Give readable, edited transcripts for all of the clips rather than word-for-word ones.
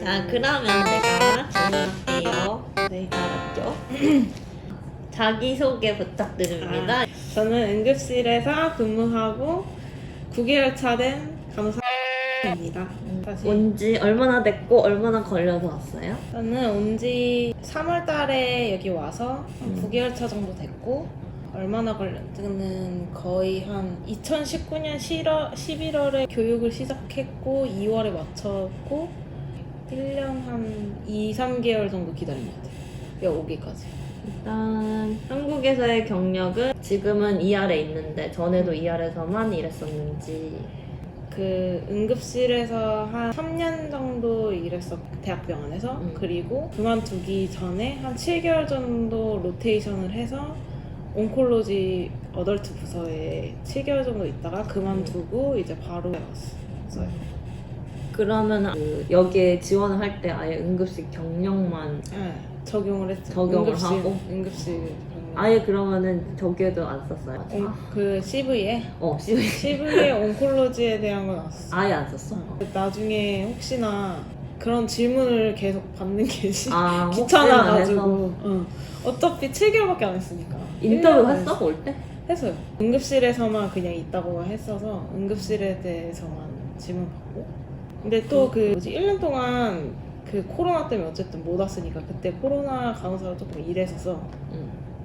자, 그러면 제가 질문할게요. 네. 알았죠? 자기소개 부탁드립니다. 저는 응급실에서 근무하고 9개월 차 된 간호사입니다. 사실 온지 얼마나 됐고 얼마나 걸려서 왔어요? 저는 온지 3월 달에 여기 와서 한 9개월 차 정도 됐고, 얼마나 걸렸는지는 거의 한 2019년 11월에 교육을 시작했고 2월에 마쳤고 1년 한 2, 3개월 정도 기다린 것 같아요. 여기 오기까지. 일단 한국에서의 경력은 지금은 ER에 있는데 전에도 ER에서만 일했었는지. 그 응급실에서 한 3년 정도 일했어, 대학병원에서. 그리고 그만두기 전에 한 7개월 정도 로테이션을 해서 온콜로지 어덜트 부서에 7개월 정도 있다가 그만두고 이제 바로 왔어요. 그러면 여기에 지원을 할 때 아예 응급실 경력만 네, 적용을 했죠. 적용을 하고? 응급실 경력. 아예 그러면은 저기에도 안 썼어요? 그 CV에 CV CV에 온콜로지에 대한 건 안 썼어. 아예 안 썼어? 나중에 혹시나 그런 질문을 계속 받는 게 아, 귀찮아가지고 어차피 7개월밖에 안 했으니까. 인터뷰 했어? 올 때? 했어요. 응급실에서만 그냥 있다고 했어서 응급실에 대해서만 질문 받고. 근데 또 그 1년 동안 그 코로나 때문에 어쨌든 못 왔으니까 그때 코로나 간호사로 조금 일했어서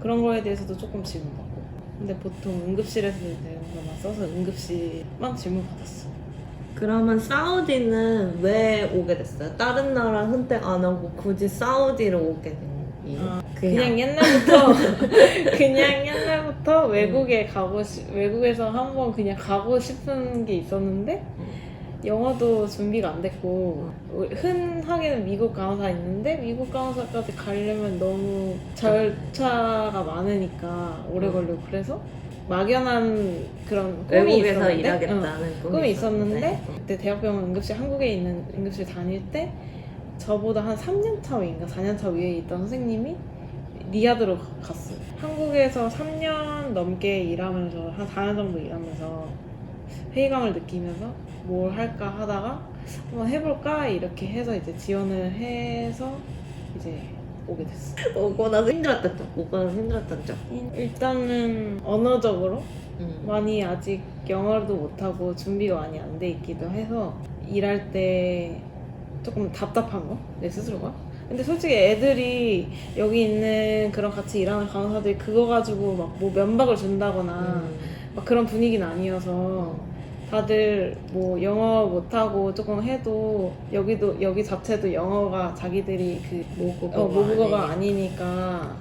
그런 거에 대해서도 조금 질문 받고. 근데 보통 응급실에서 대한 것만 써서 응급실만 질문 받았어. 그러면 사우디는 왜 오게 됐어요? 다른 나라 선택 안 하고 굳이 사우디로 오게 된 이유? 그냥 옛날부터 외국에 외국에서 한번 그냥 가고 싶은 게 있었는데 영어도 준비가 안 됐고, 흔하게는 미국 간호사 있는데 미국 간호사까지 가려면 너무 절차가 많으니까 오래 걸리고, 그래서 막연한 그런 꿈이 외국에서 있었는데, 일하겠다는 꿈이 있었는데 그때 대학병원 응급실, 한국에 있는 응급실 다닐 때 저보다 한 3년차 위인가 4년차 위에 있던 선생님이 리야드로 갔어요. 한국에서 3년 넘게 일하면서 한 4년 정도 일하면서 회의감을 느끼면서 뭘 할까 하다가 한번 해볼까 이렇게 해서 이제 지원을 해서 이제 오게 됐어. 오고 나서 힘들었던 점? 오고 나서 힘들었던 점? 일단은 언어적으로 많이 아직 영어도 못하고 준비가 많이 안 돼 있기도 해서 일할 때 조금 답답한 거? 내 스스로가? 근데 솔직히 애들이 여기 있는 그런 같이 일하는 간호사들이 그거 가지고 막 뭐 면박을 준다거나 막 그런 분위기는 아니어서 다들 뭐 영어 못하고 조금 해도 여기 자체도 영어가 자기들이 그 모국어가 아니니까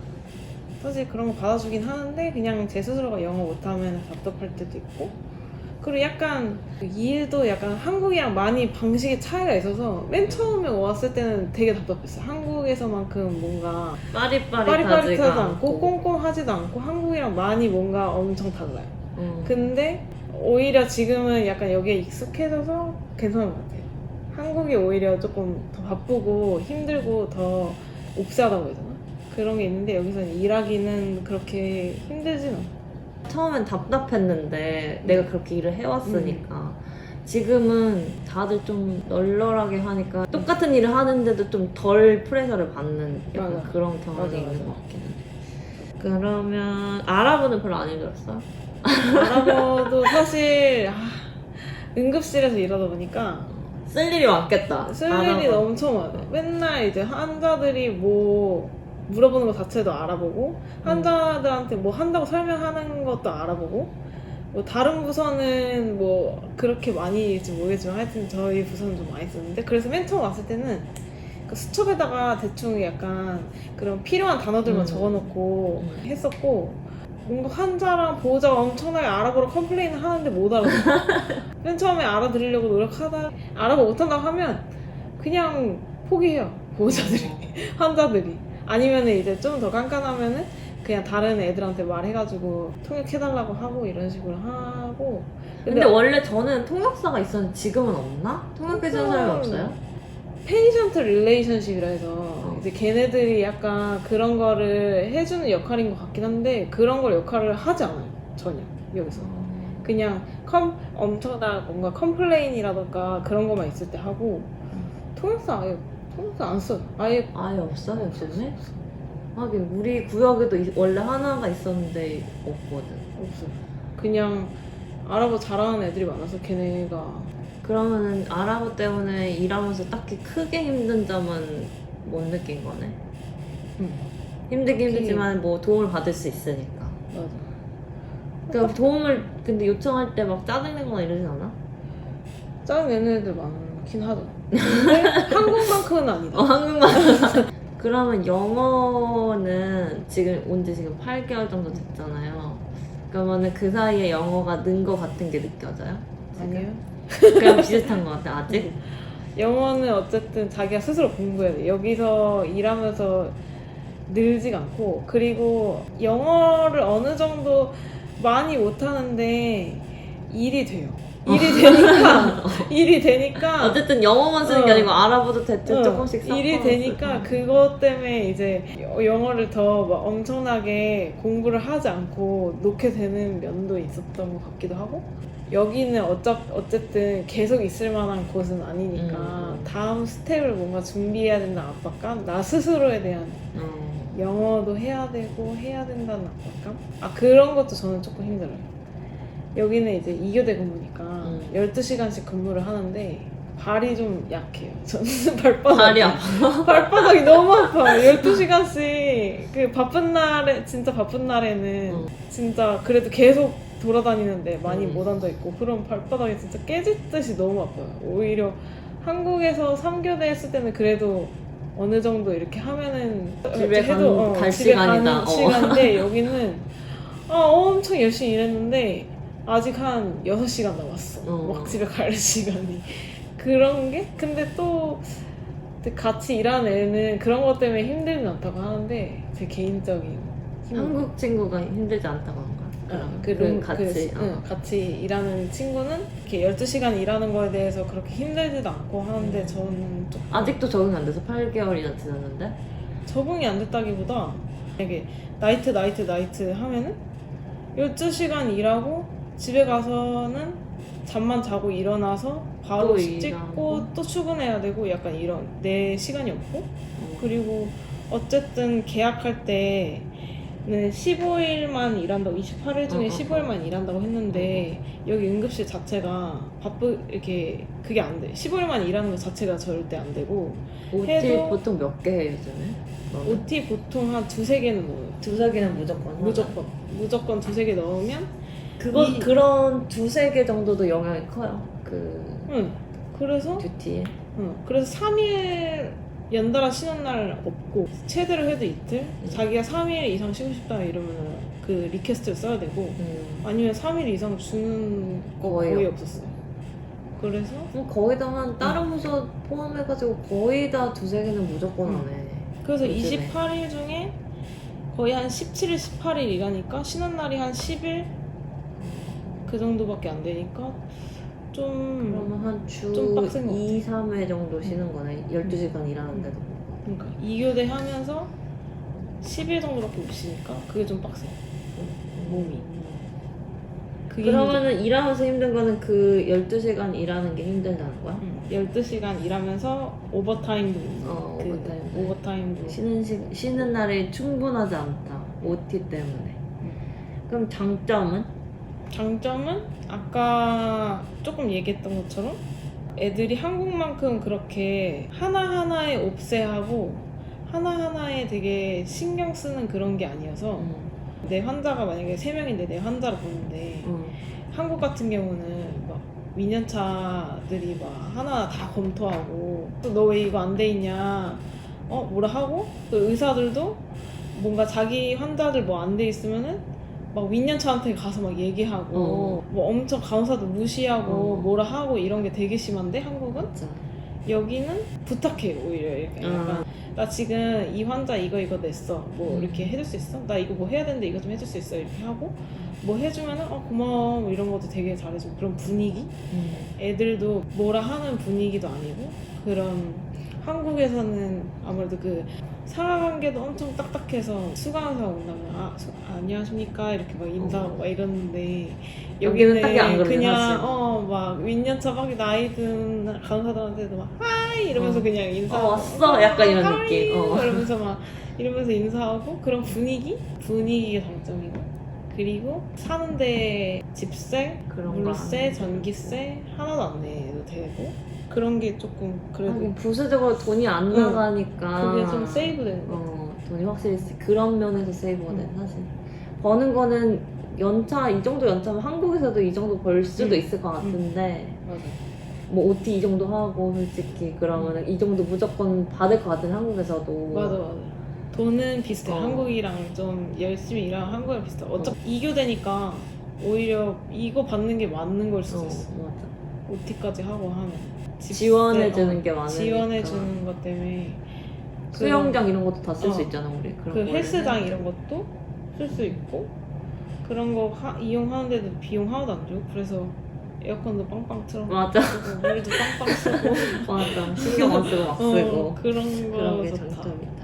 사실 그런 거 받아주긴 하는데, 그냥 제 스스로가 영어 못하면 답답할 때도 있고, 그리고 약간 이 일도 약간 한국이랑 많이 방식의 차이가 있어서 맨 처음에 왔을 때는 되게 답답했어요. 한국에서만큼 뭔가 빠릿빠릿하지 않고 꼼꼼하지도 않고 한국이랑 많이 뭔가 엄청 달라요. 근데 오히려 지금은 약간 여기에 익숙해져서 괜찮은 것 같아요. 한국이 오히려 조금 더 바쁘고 힘들고 더 옥세하다고 해야 되나? 그런 게 있는데 여기서는 일하기는 그렇게 힘들진 않아요. 처음엔 답답했는데 내가 그렇게 일을 해왔으니까 지금은 다들 좀 널널하게 하니까 똑같은 일을 하는데도 좀 덜 프레셔를 받는 약간 맞아. 그런 경험이 맞아. 있는 것 같긴 해. 그러면 아랍어는 별로 안 힘들었어요? 아랍어도 사실 응급실에서 일하다 보니까 쓸 일이 많겠다. 쓸 일이 엄청 많아요. 맨날 이제 환자들이 뭐 물어보는 것 자체도 알아보고, 환자들한테 뭐 한다고 설명하는 것도 알아보고, 뭐 다른 부서는 뭐 그렇게 많이일지 모르겠지만 하여튼 저희 부서는 좀 많이 쓰는데, 그래서 맨 처음 왔을 때는 그 수첩에다가 대충 약간 그런 필요한 단어들만 적어놓고 했었고, 뭔가 환자랑 보호자가 엄청나게 아랍어로 컴플레인을 하는데 못 알아들어. 맨 처음에 알아들으려고 노력하다 아랍어 못한다고 하면 그냥 포기해요, 보호자들이. 환자들이. 아니면은 이제 좀 더 깐깐하면은 그냥 다른 애들한테 말해가지고 통역해달라고 하고 이런 식으로 하고. 근데 원래 저는 통역사가 있었는데 지금은 없나? 통역해주는 사람이 없어요? 페이션트 릴레이션십이라 해서 이제 걔네들이 약간 그런 거를 해주는 역할인 것 같긴 한데 그런 걸 역할을 하지 않아요, 전혀 여기서. 그냥 엄청나 뭔가 컴플레인이라던가 그런 거만 있을 때 하고 통역사 안 써. 아예 아예 없어? 요즘에? 하긴 우리 구역에도 원래 하나가 있었는데 없거든. 없어. 그냥 아랍어 잘하는 애들이 많아서 걔네가 그러면은 아랍어 때문에 일하면서 딱히 크게 힘든 점은 못 느낀 거네? 응. 힘들긴 딱히- 힘들지만 뭐 도움을 받을 수 있으니까. 맞아. 그러니까 도움을 근데 요청할 때 막 짜증내거나 이러진 않아? 짜증내는 애들 많긴 하죠. 근데 한국만큼은 아니다. 한국말. 그러면 영어는 지금 온 지 지금 8개월 정도 됐잖아요. 그러면은 그 사이에 영어가 는 거 같은 게 느껴져요? 아니에요. 그냥 비슷한 거 같아, 아직? 영어는 어쨌든 자기가 스스로 공부해야 돼. 여기서 일하면서 늘지가 않고, 그리고 영어를 어느 정도 많이 못하는데 일이 돼요. 일이 되니까 어쨌든 영어만 쓰는 게 어. 아니고 알아봐도 대충 조금씩 일이 섞어서 되니까 쓰고. 그것 때문에 이제 영어를 더 막 엄청나게 공부를 하지 않고 놓게 되는 면도 있었던 것 같기도 하고, 여기는 어쨌든 계속 있을 만한 곳은 아니니까 다음 스텝을 뭔가 준비해야 된다는 압박감, 나 스스로에 대한 영어도 해야 되고 해야 된다는 압박감? 그런 것도 저는 조금 힘들어요. 여기는 이제 2교대 근무니까 12시간씩 근무를 하는데 발이 좀 약해요. 저는 발이 아파. 발바닥이 너무 아파요. 12시간씩 그 바쁜 날에, 진짜 바쁜 날에는 진짜 그래도 계속 돌아다니는데 많이 못 앉아있고 그럼 발바닥이 진짜 깨질 듯이 너무 아파요. 오히려 한국에서 3교대 했을 때는 그래도 어느 정도 이렇게 하면은 집에 갈 집에 시간이다. 가는 시간인데 여기는 엄청 열심히 일했는데 아직 한 6시간 남았어. 막 집에 갈 시간이. 그런 게? 근데 또 같이 일하는 애는 그런 것 때문에 힘들진 않다고 하는데 제 개인적인 한국 친구가 힘들지 않다고 한 거야? 같이 일하는 친구는 이렇게 12시간 일하는 거에 대해서 그렇게 힘들지도 않고 하는데 저는 조금 아직도 적응 안 돼서 8개월이나 지났는데? 적응이 안 됐다기보다 이게 나이트 하면은 12시간 일하고 집에 가서는 잠만 자고 일어나서 바로 또 집 일하고. 찍고 또 출근해야 되고 약간 이런 내 시간이 없고 그리고 어쨌든 계약할 때는 15일만 일한다고 28일 중에 15일만 일한다고 했는데 여기 응급실 자체가 이렇게 그게 안 돼. 15일만 일하는 것 자체가 절대 안 되고 OT 해도- 보통 몇 개 해 요즘에? 너는? OT 보통 한 2-3개는 넣어요. 두세 개는 무조건 무조건 2-3개 넣으면 그런 두세 개 정도도 영향이 커요. 그래서 듀티에. 그래서 3일 연달아 쉬는 날 없고 최대로 해도 이틀 자기가 3일 이상 쉬고 싶다 이러면 그 리퀘스트를 써야 되고 아니면 3일 이상 주는 거 거의 없었어요. 그래서 거의 다 한 다른 부서 포함해가지고 거의 다 두세 개는 무조건 하네. 그래서 요즘에. 28일 중에 거의 한 17일, 18일 일하니까 쉬는 날이 한 10일 그 정도밖에 안 되니까 좀 그러면 한 주 좀 빡센 것 2, 3회 정도 쉬는 거네. 12시간 일하는데도. 그러니까 2교대 하면서 10일 정도밖에 못 쉬니까 그게 좀 빡세. 몸이. 그게 그러면은 일하면서 힘든 거는 그 12시간 일하는 게 힘들다는 거야? 12시간 일하면서 오버타임도 오버타임도 쉬는 날이 충분하지 않다. OT 때문에. 그럼 장점은 아까 조금 얘기했던 것처럼 애들이 한국만큼 그렇게 하나하나에 옵세하고 하나하나에 되게 신경 쓰는 그런 게 아니어서 내 환자가 만약에 3명인데 내 환자를 보는데 한국 같은 경우는 막 민연차들이 막 하나 다 검토하고 또 너 왜 이거 안 돼 있냐 뭐라 하고 또 의사들도 뭔가 자기 환자들 뭐 안 돼 있으면은 막 민연차한테 가서 막 얘기하고 뭐 엄청 간호사도 무시하고 뭐라 하고 이런 게 되게 심한데 한국은 맞아. 여기는 부탁해요 오히려 이렇게 약간 나 지금 이 환자 이거 냈어 뭐 이렇게 해줄 수 있어? 나 이거 뭐 해야 되는데 이거 좀 해줄 수 있어? 이렇게 하고 뭐 해주면은 고마워 뭐 이런 것도 되게 잘해주고 그런 분위기 애들도 뭐라 하는 분위기도 아니고 그런 한국에서는 아무래도 그 상하관계도 엄청 딱딱해서 수강사 온다면 안녕하십니까 이렇게 막 인사하고 막 이러는데 여기는 딱히 안 그러네, 그냥 사실. 막 윗년차 막 나이 든 간호사들한테도 막 하이 이러면서 그냥 인사하고 왔어? 약간 이런 하이 느낌. 이러면서 막 이러면서 인사하고 그런 분위기가 장점이고 그리고 사는데 집세, 그런 거 물세, 안 전기세 하나도 안 내도 되고 그런 게 조금 그래도 하긴 부수적으로 돈이 안 응. 나가니까 그게 좀 세이브 되는 거 같아. 돈이 확실히 그런 면에서 세이브가 돼 사실. 버는 거는 연차 이 정도 연차면 한국에서도 이 정도 벌 수도 있을 것 같은데 맞아. 뭐 OT 이 정도 하고 솔직히 그러면 이 정도 무조건 받을 것 같은 한국에서도. 맞아. 돈은 비슷해. 어. 한국이랑 좀 열심히 일하면 한국이랑 비슷해. 어차피 이교되니까 오히려 이거 받는 게 맞는 걸 수도 있어. 맞아. OT까지 하고 하면. 지원해주는 게 많으니까. 지원해주는 것 때문에. 수영장 이런 것도 다 쓸 수 어. 있잖아 우리. 그런 그 거를 헬스장 해야 돼. 이런 것도 쓸 수 있고 그런 거 이용하는데도 비용 하나도 안 들고 그래서 에어컨도 빵빵 틀어. 맞아. 물도 빵빵 쓰고. 맞아. 신경 안 쓰고 막 쓰고. 그런 거 그런 게 좋다. 장점이다.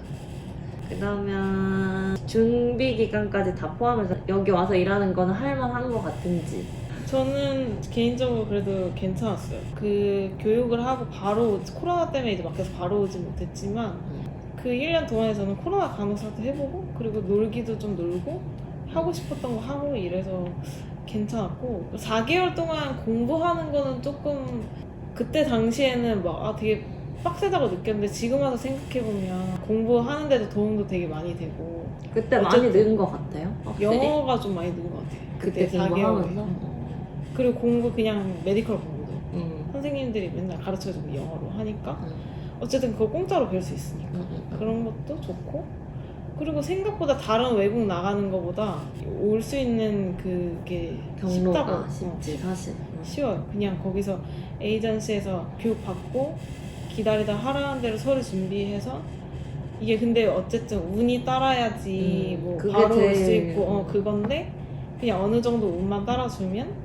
그러면 준비 기간까지 다 포함해서 여기 와서 일하는 거는 할만한 것 같은지. 저는 개인적으로 그래도 괜찮았어요. 그 교육을 하고 바로 코로나 때문에 이제 막혀서 바로 오지 못했지만 그 1년 동안에 저는 코로나 간호사도 해보고 그리고 놀기도 좀 놀고 하고 싶었던 거 하고 이래서 괜찮았고 4개월 동안 공부하는 거는 조금 그때 당시에는 막 되게 빡세다고 느꼈는데 지금 와서 생각해보면 공부하는데도 도움도 되게 많이 되고 그때 많이 어쨌든 는 것 같아요? 확실히? 영어가 좀 많이 는 것 같아요. 그때 4개월에. 공부하면서? 그리고 공부 그냥 메디컬 공부도 응. 선생님들이 맨날 가르쳐주고 영어로 하니까 응. 어쨌든 그거 공짜로 배울 수 있으니까 응. 그런 것도 좋고 그리고 생각보다 다른 외국 나가는 것보다 올 수 있는 그게 경로가 쉽다고 쉽지 사실. 쉬워요. 그냥 거기서 에이전시에서 교육 받고 기다리다 하라는 대로 서류 준비해서 이게 근데 어쨌든 운이 따라야지 뭐 그게 바로 올 수 제일- 있고 그건데 그냥 어느 정도 운만 따라주면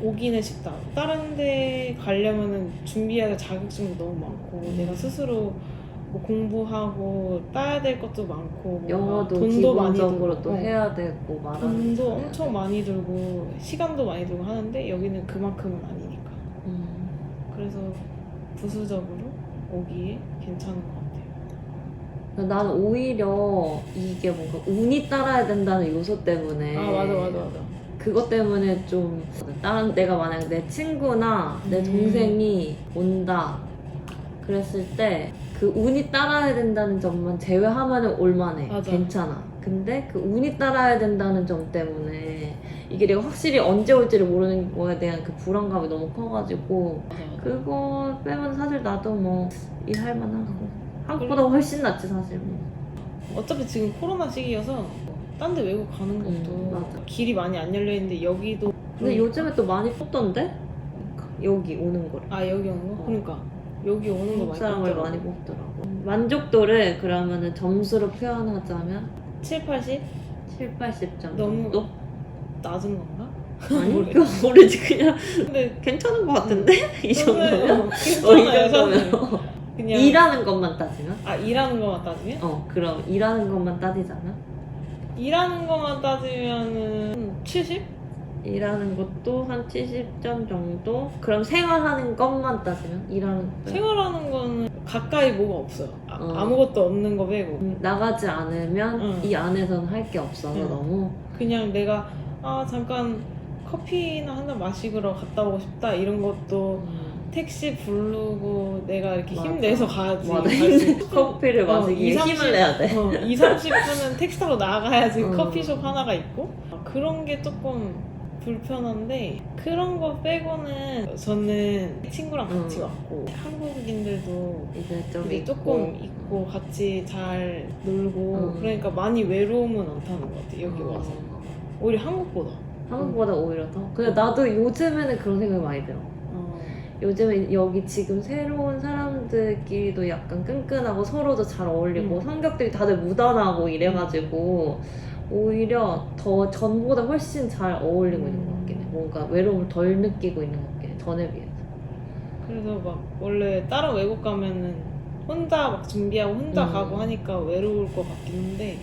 오기는 쉽다. 다른 데 가려면은 준비해야 될 자격증도 너무 많고 내가 스스로 뭐 공부하고 따야 될 것도 많고 뭔가 영어도 돈도 많이 기본적으로 들고 또 해야 되고 말하는 돈도 엄청 많이 들고 시간도 많이 들고 하는데 여기는 그만큼은 아니니까 그래서 부수적으로 오기에 괜찮은 것 같아요. 난 오히려 이게 뭔가 운이 따라야 된다는 요소 때문에 맞아. 그것 때문에 좀 다른 내가 만약에 내 친구나 내 동생이 온다 그랬을 때 그 운이 따라야 된다는 점만 제외하면은 올만해. 맞아. 괜찮아. 근데 그 운이 따라야 된다는 점 때문에 이게 내가 확실히 언제 올지를 모르는 거에 대한 그 불안감이 너무 커가지고 그거 빼면 사실 나도 뭐 일할 만하고 한국보다 훨씬 낫지 사실 뭐. 어차피 지금 코로나 시기여서 딴 데 외국 가는 것도 맞아. 길이 많이 안 열려있는데 여기도 근데 요즘에 또 많이 뽑던데? 여기 오는 거를. 여기 오는 거? 그러니까 여기 오는 거 한국 많이 사람을 뽑더라고. 많이 뽑더라고. 만족도를 그러면은 점수로 표현하자면 7, 80? 7, 80점 너무 정도? 낮은 건가? 아니, 모르겠어. 모르지 그냥 근데 괜찮은 것 같은데? 이 정도면? 저는 이 괜찮아요, 정도면 저는. 그냥 일하는 것만 따지면? 일하는 것만 따지면? 그럼 일하는 것만 따지자면? 일하는 것만 따지면은 70? 일하는 것도 한 70점 정도? 그럼 생활하는 것만 따지면? 일하는 거 생활하는 거는 가까이 뭐가 없어요. 아무것도 없는 거 빼고. 나가지 않으면 응. 이 안에서는 할 게 없어서 응. 너무 그냥 내가 잠깐 커피나 한 잔 마시러 갔다 오고 싶다 이런 것도 택시 부르고 내가 이렇게 맞아. 힘내서 가야지. 맞아. 갈 수 있고. 커피를 마시기 위해 30, 힘을 내야 돼. 2, 30분은 택시 타고 나가야지 어. 커피숍 하나가 있고 그런 게 조금 불편한데 그런 거 빼고는 저는 친구랑 같이 왔고 한국인들도 이제 좀 이제 조금 있고 같이 잘 놀고 음. 그러니까 많이 외로움은 않다는 것 같아요. 여기 와서 오히려 한국보다. 한국보다 오히려 더? 근데 나도 요즘에는 그런 생각이 많이 들어. 요즘에 여기 지금 새로운 사람들끼리도 약간 끈끈하고 서로도 잘 어울리고 성격들이 다들 무던하고 이래가지고 오히려 더 전보다 훨씬 잘 어울리고 있는 것 같긴 해. 뭔가 외로움을 덜 느끼고 있는 것 같긴 해. 전에 비해서. 그래서 막 원래 다른 외국 가면은 혼자 막 준비하고 혼자 음. 가고 하니까 외로울 것 같긴 한데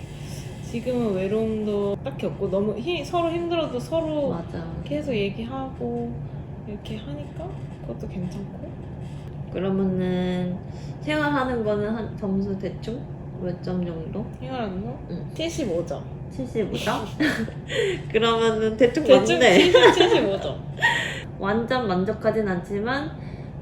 지금은 외로움도 딱히 없고 너무 서로 힘들어도 서로 맞아. 계속 얘기하고 이렇게 하니까 그것도 괜찮고. 그러면은 생활하는 거는 한 점수 대충 몇 점 정도? 생활하는 거? 응. 75점. 75점? 그러면은 대충 대충 맞네. 75점. 완전 만족하진 않지만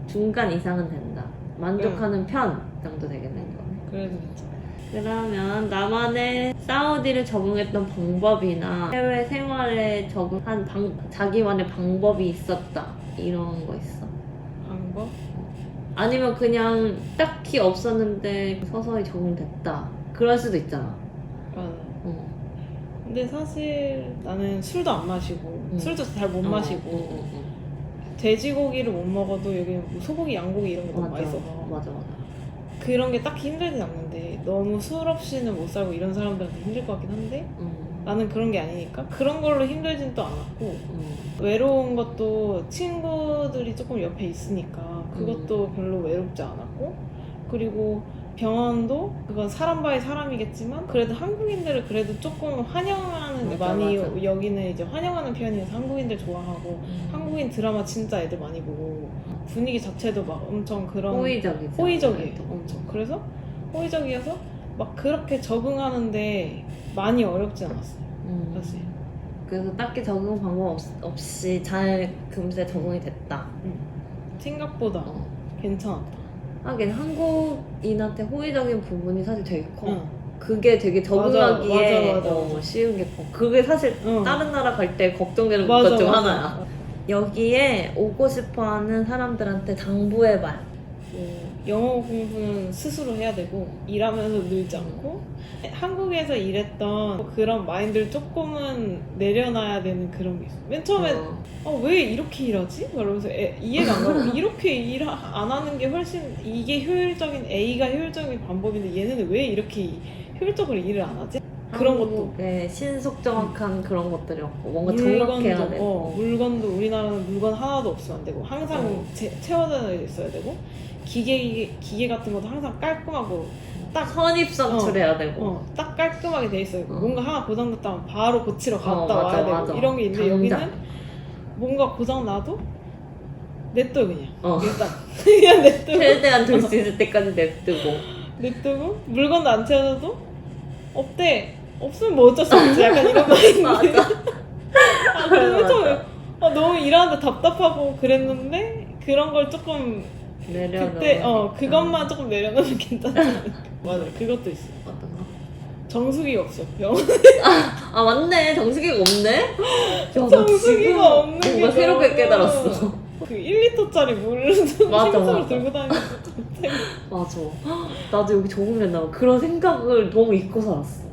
중간 이상은 된다. 만족하는 편 정도 되겠네 이거는. 그래도 괜찮아. 그러면 나만의 사우디를 적응했던 방법이나 해외 생활에 적응한 자기만의 방법이 있었다 이런 거 있어? 방법? 아니면 그냥 딱히 없었는데 서서히 적응됐다 그럴 수도 있잖아. 맞아. 어. 근데 사실 나는 술도 안 마시고 술도 잘 못 마시고 어. 돼지고기를 못 먹어도 여기 뭐 소고기, 양고기 이런 게 너무 맛있어서 맞아. 그런 게 딱히 힘들진 않는데 너무 술 없이는 못 살고 이런 사람들한테 힘들 것 같긴 한데 나는 그런 게 아니니까 그런 걸로 힘들진 또 않았고 외로운 것도 친구들이 조금 옆에 있으니까 그것도 별로 외롭지 않았고 그리고 병원도 그건 사람 바이 사람이겠지만 그래도 한국인들을 그래도 조금 환영하는 맞아, 많이 맞아. 여기는 이제 환영하는 편이어서 한국인들 좋아하고 한국인 드라마 진짜 애들 많이 보고 분위기 자체도 막 엄청 그런 호의적이죠. 호의적이에요 엄청. 그래서 호의적이어서 막 그렇게 적응하는데 많이 어렵지 않았어요 사실. 그래서 딱히 적응 방법 없이 잘 금세 적응이 됐다. 생각보다 괜찮았다. 하긴 한국인한테 호의적인 부분이 사실 되게 커. 응. 그게 되게 적응하기에 맞아. 쉬운 게 커. 그게 사실 응. 다른 나라 갈 때 걱정되는 맞아, 것 중 맞아. 하나야. 여기에 오고 싶어하는 사람들한테 당부해봐. 영어 공부는 스스로 해야 되고 일하면서 늘지 않고 한국에서 일했던 그런 마인드를 조금은 내려놔야 되는 그런 게 있어. 맨 처음에 왜 이렇게 일하지? 그러면서 이해가 안 가고 이렇게 일 안 하는 게 훨씬 이게 효율적인 A가 효율적인 방법인데 얘는 왜 이렇게 효율적으로 일을 안 하지? 그런 것도 신속정확한 그런 것들이 없고 뭔가 정확해야 되고 물건도 우리나라는 물건 하나도 없으면 안 되고 항상 채워져 있어야 되고 기계 같은 것도 항상 깔끔하고 딱 선입선출해야 되고 딱 깔끔하게 돼 있어요. 뭔가 하나 고장났다면 바로 고치러 갔다 맞아, 와야 되고 맞아. 이런 게 있는데 당장. 여기는 뭔가 고장 나도 냅둬 그냥 일단 그냥 냅두고 최대한 될 수 있을 때까지 냅두고 물건도 안 채워져도 없대 없으면 뭐 어쩔 수 없지 약간 이런 마인드. 맞아. 그래서 처음에 너무 일하는데 답답하고 그랬는데 그런 걸 조금 내려놓으면 그때 그것만 조금 내려놓으면 괜찮지 않을까. 맞아 그것도 있어. 어떤 거? 정수기가 없어 병원. 아 맞네 정수기가 없네? 야, 나 정수기가 지금 없는 게 뭔가 새롭게 너무- 깨달았어. 그 1리터짜리 물을 좀 맞아, 생수로 맞아. 들고 다니면서 맞아. 나도 여기 적응했나 봐. 그런 생각을 너무 잊고 살았어.